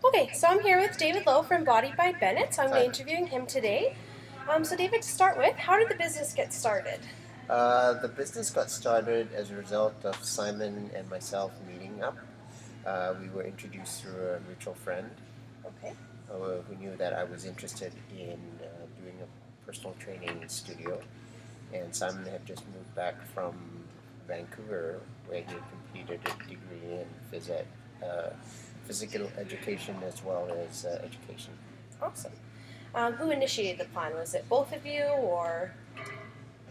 Okay, so I'm here with David Lowe from Body by Bennett. So I'm going to Hi. be interviewing him today. So David, to start with, how did the business get started? The business got started as a result of Simon and myself meeting up. We were introduced through a mutual friend Okay. who knew that I was interested in doing a personal training studio. And Simon had just moved back from Vancouver, where he had completed a degree in uh, physical education as well as education. Awesome. Who initiated the plan? Was it both of you, or?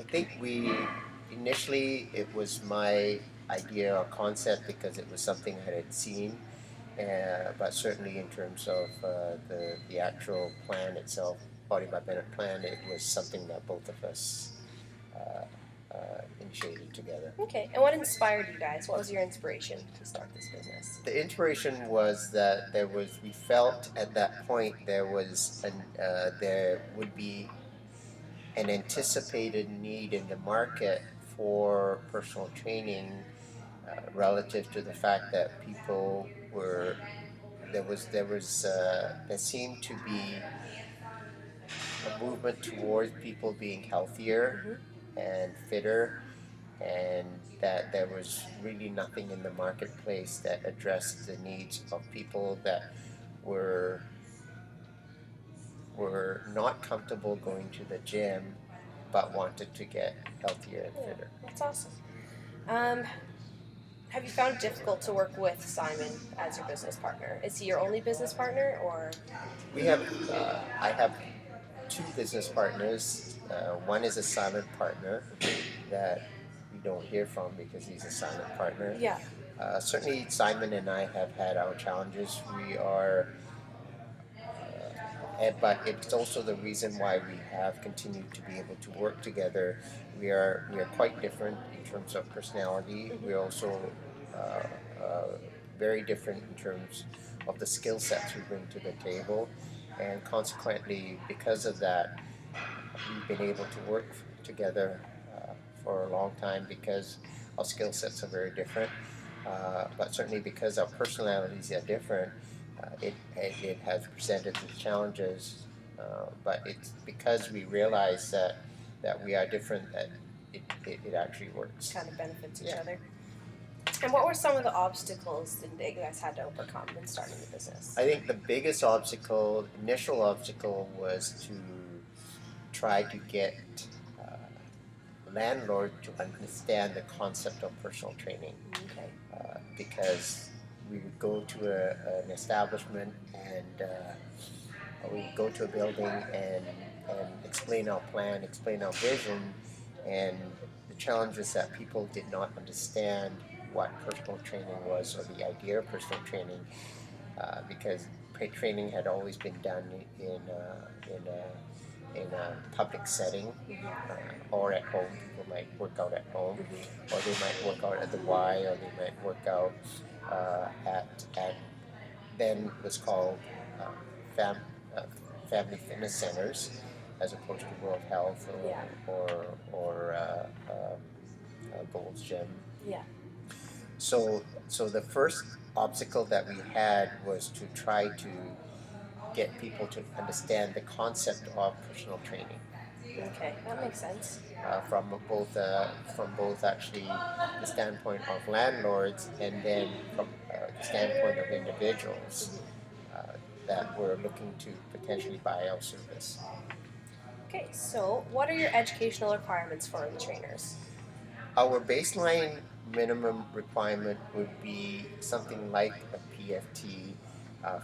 I think we initially it was my idea or concept because it was something I had seen, but certainly in terms of the actual plan itself, Body by Bennett plan, it was something that both of us initiated together. Okay. And what inspired you guys? What was your inspiration to start this business? The inspiration was that we felt at that point there would be an anticipated need in the market for personal training relative to the fact that people were there seemed to be a movement towards people being healthier Mm-hmm. and fitter, and that there was really nothing in the marketplace that addressed the needs of people that were were not comfortable going to the gym but wanted to get healthier and Yeah, fitter. that's awesome. Um, have you found it difficult to work with Simon as your business partner? Is he your only business partner, or? We have I have two business partners. One is a silent partner that we don't hear from because he's a silent partner. Yeah. Certainly, Simon and I have had our challenges. But it's also the reason why we have continued to be able to work together. We are quite different in terms of personality. We're Mm-hmm. also uh, uh, very different in terms of the skill sets we bring to the table, and consequently, because of that, we've been able to work together for a long time because our skill sets are very different. But certainly because our personalities are different, it has presented the challenges. But it's because we realize that we are different that it actually works. Kind of benefits each Yeah. other. And what were some of the obstacles that you guys had to overcome in starting the business? I think the biggest initial obstacle, was to try to get landlord to understand the concept of personal training, Okay. because we would go to an establishment and we would go to a building and explain our plan, explain our vision, and the challenge is that people did not understand what personal training was or the idea of personal training, because training had always been done in a public setting, or at home. People might work out at home, Mm-hmm. or they might work out at the Y, or they might work out at then was called uh, fam, uh, family fitness centers, as opposed to World Health Yeah. or Gold's Gym. Yeah. So the first obstacle that we had was to try to get people to understand the concept of personal training, Okay, that makes sense. from both actually the standpoint of landlords, and then from the standpoint of individuals uh, that were looking to potentially buy our service. Okay, so what are your educational requirements for the trainers? Our baseline minimum requirement would be something like a PFT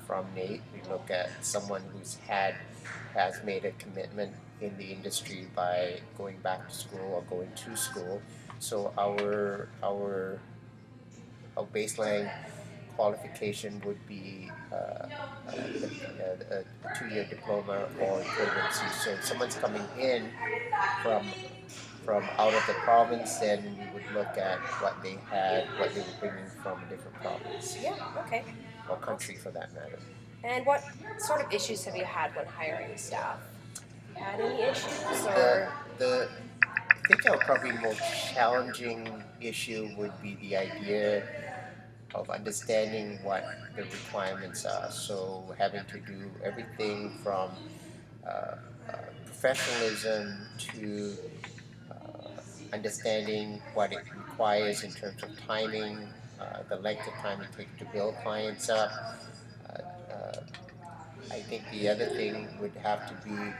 from NATE. We look at someone has made a commitment in the industry by going back to school or going to school. So our baseline qualification would be a 2-year diploma or equivalency. So if someone's coming in from out of the province, then we would look at what they were bringing from a different province Yeah, okay. or country Awesome. for that matter. And what sort of issues have you had when hiring staff? Had any issues, The or? the I think our probably most challenging issue would be the idea of understanding what the requirements are. So having to do everything from uh, uh, professionalism to understanding what it requires in terms of timing, the length of time it takes to build clients up. I think the other thing would have to be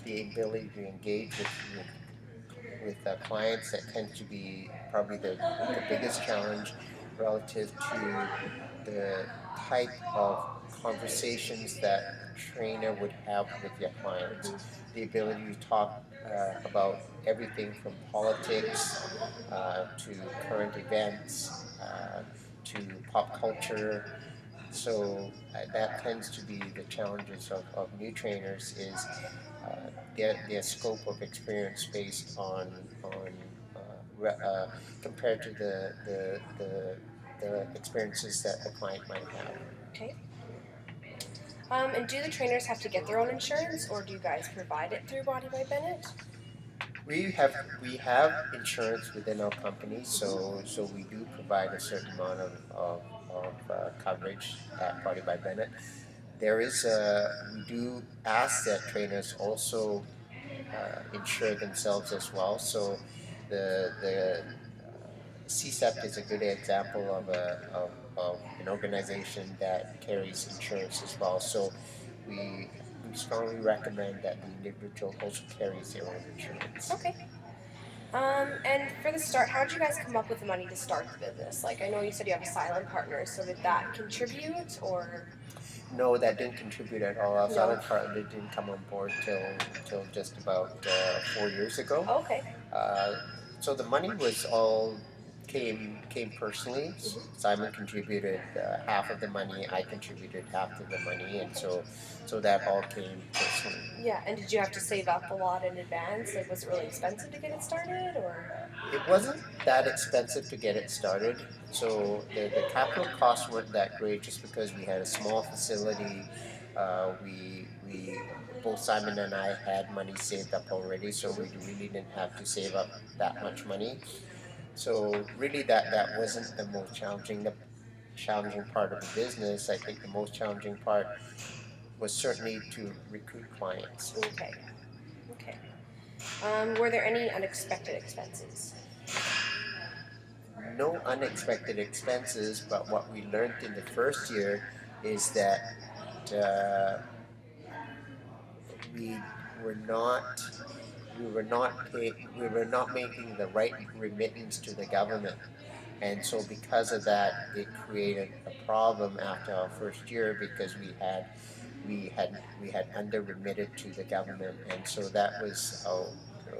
the ability to engage with clients. That tends to be probably the biggest challenge relative to the type of conversations that a trainer would have with their clients. The ability to talk about everything from politics to current events to pop culture. So that tends to be the challenges of new trainers is their scope of experience based on uh, compared to the experiences that the client might have. Okay. And do the trainers have to get their own insurance, or do you guys provide it through Body by Bennett? We have insurance within our company, so we do provide a certain amount of coverage at Body by Bennett. We do ask that trainers also insure themselves as well. So the CSEP is a good example of an organization that carries insurance as well. So we we strongly recommend that the individual also carries their own insurance. Okay. And for the start, how did you guys come up with the money to start the business? Like, I know you said you have a silent partner, so did that contribute, or No, that didn't contribute at all. Our no? silent partner didn't come on board till just about 4 years ago. Okay. Uh, so the money was all came personally. Simon contributed half of the money. I contributed half of the money, and so that all came personally. Yeah, and did you have to save up a lot in advance? Like, was it really expensive to get it started, or? It wasn't that expensive to get it started. So the capital costs weren't that great just because we had a small facility. We both Simon and I had money saved up already, so we really didn't have to save up that much money. So really, that wasn't the most challenging. The challenging part of the business, I think, the most challenging part was certainly to recruit clients. Okay. Okay. Were there any unexpected expenses? No unexpected expenses, but what we learned in the first year is that uh, we were not we were not making the right remittance to the government, and so because of that, it created a problem after our first year because we had under remitted to the government, and so that was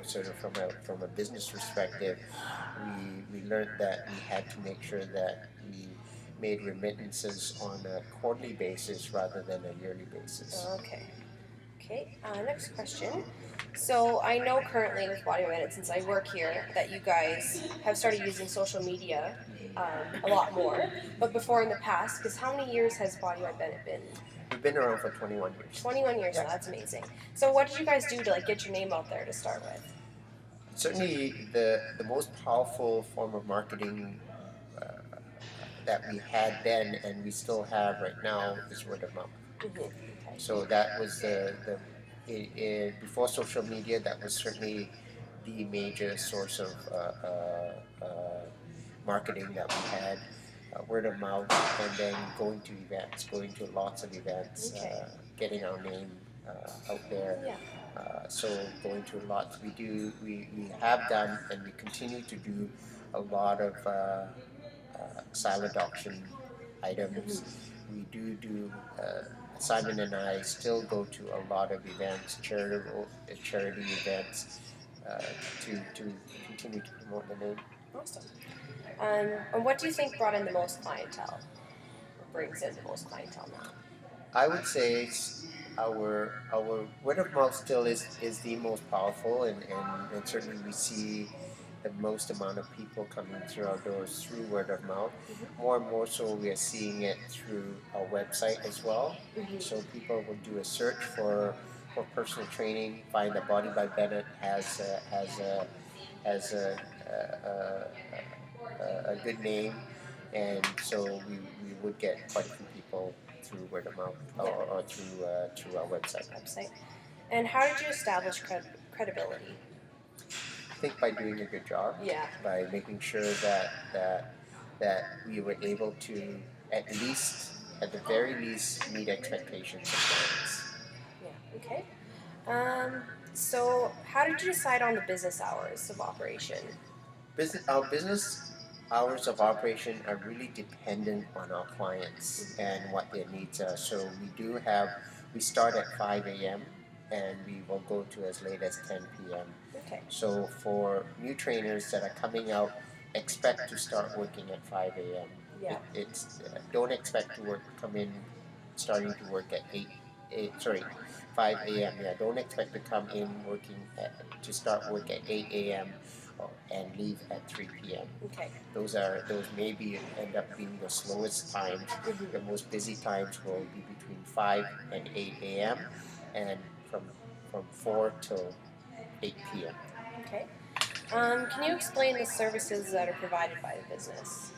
sort of from a business perspective, we learned that we had to make sure that we made remittances on a quarterly basis rather than a yearly basis. Okay. Okay, next question. So I know currently with Body Minute, since I work here, that you guys have started using social media a lot more. But before in the past, because how many years has Body by Bennett been? We've been around for 21 years. 21 years now, Yeah. that's amazing. So what did you guys do to like get your name out there to start with? Certainly, the most powerful form of marketing that we had then and we still have right now is word of mouth. Okay. So that was before social media. That was certainly the major source of marketing that we had. Word of mouth, and then going to events, going to lots of events, Okay. getting our name out there. Yeah. So going to lots, we have done, and we continue to do a lot of silent auction items. We do. Simon and I still go to a lot of events, charity events, to continue to promote the name. Awesome. And what do you think brought in the most clientele? Or brings in the most clientele now? I would say our word of mouth still is the most powerful, and certainly we see the most amount of people coming through our doors through word of mouth. More and more so, we are seeing it through our website as well. So people will do a search for personal training, find that Body by Bennett has a good name, and so we would get quite a few people through word of mouth or through our website. And how did you establish credibility? I think by doing a good job, Yeah. by making sure that we were able to at the very least, meet expectations of clients. Yeah. Okay. So how did you decide on the business hours of operation? Our business hours of operation are really dependent on our clients and what their needs are. So we start at 5 a.m. and we will go to as late as 10 p.m. Okay. So for new trainers that are coming out, expect to start working at 5 a.m. Yeah. Don't expect to starting to work at 5 a.m. Yeah, don't expect to come in to start work at 8 a.m. And leave at 3 p.m. Okay. Those maybe end up being the slowest times. The most busy times will be between 5 and 8 a.m. and from 4 till 8 p.m. Okay. Can you explain the services that are provided by the business?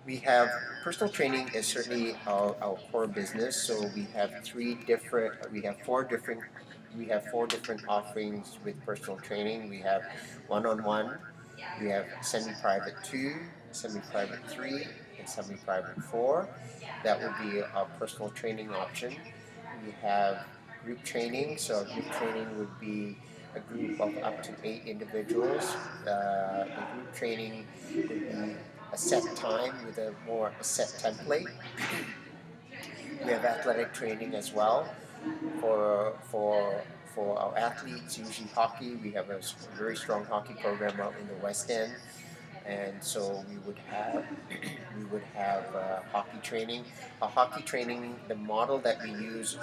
We have personal training is certainly our core business. So we have four different offerings with personal training. We have one-on-one, we have semi-private 2, semi-private 3, and semi-private 4. That would be our personal training option. We have group training. So group training would be a group of up to 8 individuals. The group training would be a set time with a set template. We have athletic training as well for our athletes. Usually hockey. We have a very strong hockey program out in the West End, and so we would have hockey training. Our hockey training, the model that we use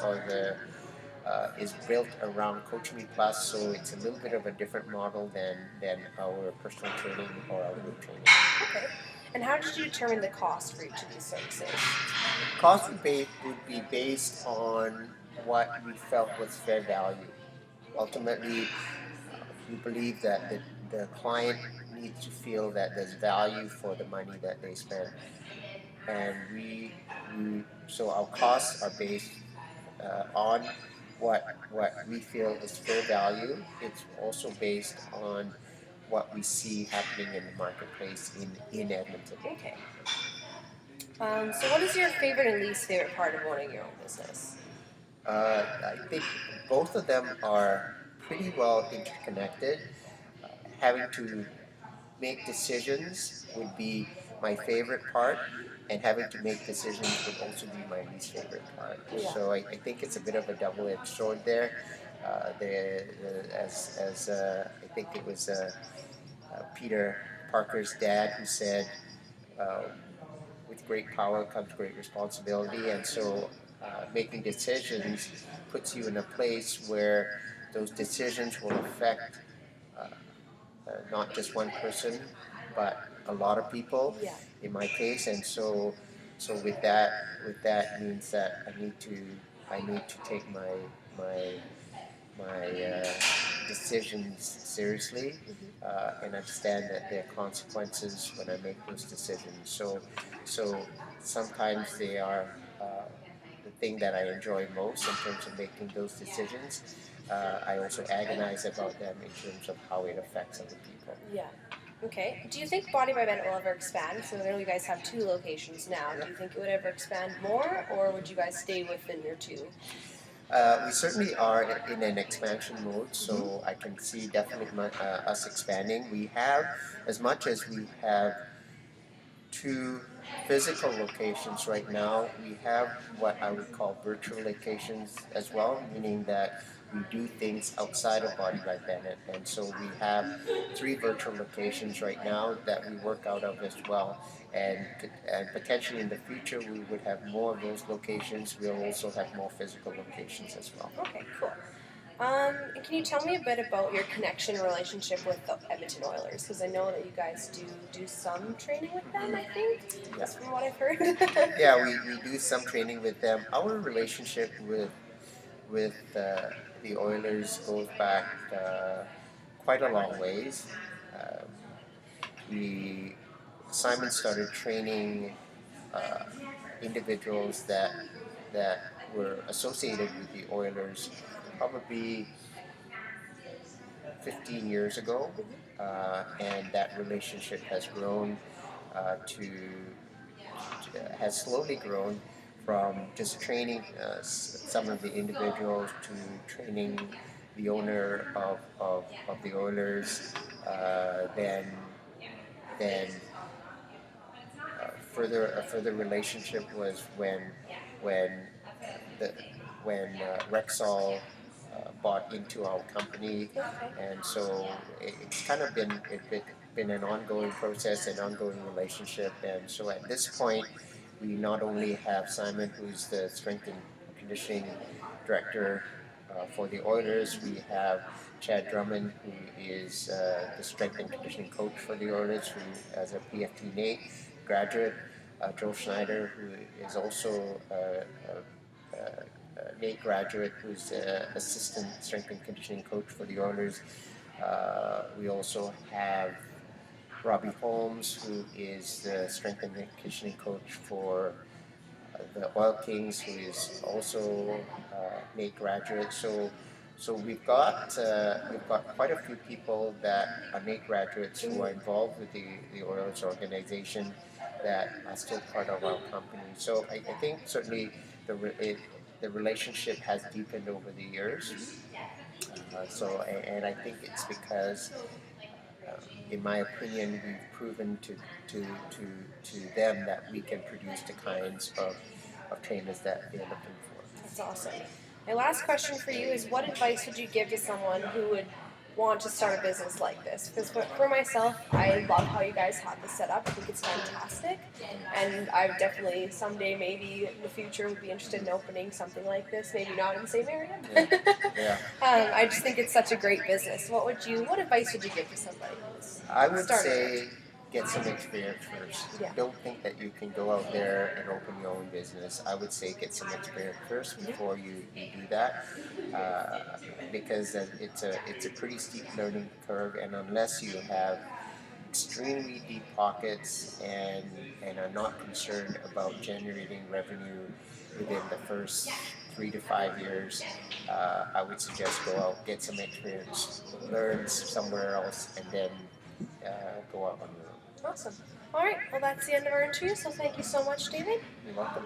is built around Coach Me Plus, so it's a little bit of a different model than our personal training or our group training. Okay. And how did you determine the cost for each of these services? Cost would be based on what we felt was fair value. Ultimately, we believe that the client needs to feel that there's value for the money that they spend, and so our costs are based on what we feel is fair value. It's also based on what we see happening in the marketplace in Edmonton. Okay. So what is your favorite and least favorite part of owning your own business? I think both of them are pretty well interconnected. Having to make decisions would be my favorite part, and having to make decisions would also be my least favorite part. Yeah. So I think it's a bit of a double-edged sword there. I think it was Peter Parker's dad who said, with great power comes great responsibility, and so making decisions puts you in a place where those decisions will affect not just one person, but a lot of people. Yeah. In my case, and so with that means that I need to take my decisions seriously, and understand that there are consequences when I make those decisions. So sometimes they are the thing that I enjoy most in terms of making those decisions. I also agonize about them in terms of how it affects other people. Yeah. Okay. Do you think Body by Ben will ever expand? So I know you guys have 2 locations now. Do you think it would ever expand more, or would you guys stay within your 2? We certainly are in an expansion mode, so I can see definitely us expanding. We have, as much as we have 2 physical locations right now, we have what I would call virtual locations as well, meaning that we do things outside of Body by Bennett, and so we have 3 virtual locations right now that we work out of as well, and potentially in the future we would have more of those locations. We'll also have more physical locations as well. Okay, cool. And can you tell me a bit about your connection and relationship with the Edmonton Oilers? Because I know that you guys do some training with them, I think, that's from what I've heard. Yeah, we do some training with them. Our relationship with the Oilers goes back quite a long ways. We Simon started training individuals that were associated with the Oilers probably 15 years ago, and that relationship has grown has slowly grown from just training some of the individuals to training the owner of the Oilers, then a further relationship was when the when Rexall bought into our company, and so it's kind of been an ongoing process, an ongoing relationship, and so at this point, we not only have Simon, who's the strength and conditioning director for the Oilers, we have Chad Drummond, who is the strength and conditioning coach for the Oilers, who as a PFT NAIT graduate, Joe Schneider, who is also NAIT graduate, who's assistant strength and conditioning coach for the Oilers. We also have Robbie Holmes, who is the strength and conditioning coach for the Oil Kings, who is also NAIT graduate. So we've got quite a few people that are NAIT graduates who are involved with the Oilers organization that are still part of our company. So I think certainly the relationship has deepened over the years. And I think it's because, in my opinion, we've proven to them that we can produce the kinds of trainers that they're looking for. That's awesome. My last question for you is, what advice would you give to someone who would want to start a business like this? Because for myself, I love how you guys have this set up. I think it's fantastic, and I definitely someday, maybe in the future, would be interested in opening something like this. Maybe not in the same area. Yeah. I just think it's such a great business. What advice would you give to somebody who's I would starting? say get some experience first. Yeah. Don't think that you can go out there and open your own business. I would say get some experience first before you do that, because it's a pretty steep learning curve, and unless you have extremely deep pockets and are not concerned about generating revenue within the first 3 to 5 years, I would suggest go out, get some experience, learn somewhere else, and then go out on your own. Awesome. All right. Well, that's the end of our interview. So thank you so much, David. You're welcome.